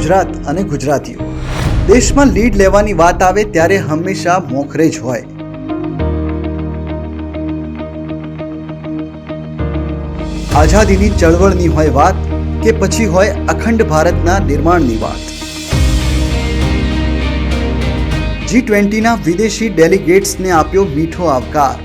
ગુજરાત અને ગુજરાતીઓ દેશમાં લીડ લેવાની વાત આવે ત્યારે હંમેશા મોખરે જ હોય. આઝાદીની ચળવળની હોય વાત કે પછી હોય અખંડ ભારતના નિર્માણની વાત. G20ના વિદેશી ડેલિગેટ્સને આપ્યો મીઠો આવકાર.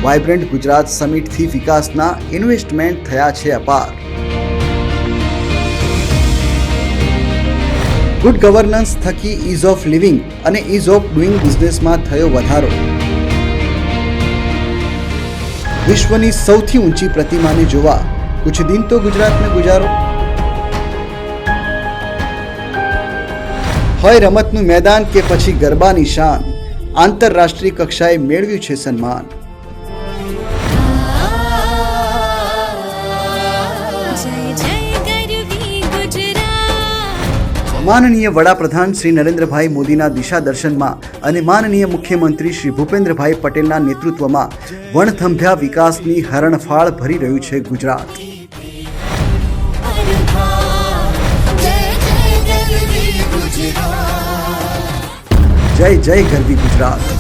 વાઇબ્રન્ટ ગુજરાત સમિટથી વિકાસના ઇન્વેસ્ટમેન્ટ થયા છે અપાર. ગુડ ગવર્નન્સ થકી ઇઝ ઓફ લિવિંગ અને ઇઝ ઓફ ડુઇંગ બિઝનેસમાં થયો વધારો. વિશ્વની સૌથી ઊંચી પ્રતિમાને જોવા કુછ દિન તો ગુજરાત में ગુજારો. હોય રમતનું મેદાન કે પછી ગરબાની શાન, આંતરરાષ્ટ્રીય કક્ષાએ મેળવ્યું છે સન્માન. માનનીય વડાપ્રધાન શ્રી નરેન્દ્રભાઈ મોદીના દિશા દર્શનમાં અને માનનીય મુખ્યમંત્રી શ્રી ભૂપેન્દ્રભાઈ પટેલના નેતૃત્વમાં વણથંભ્યા વિકાસની હરણફાળ ભરી રહ્યું છે ગુજરાત. જય જય ગરવી ગુજરાત.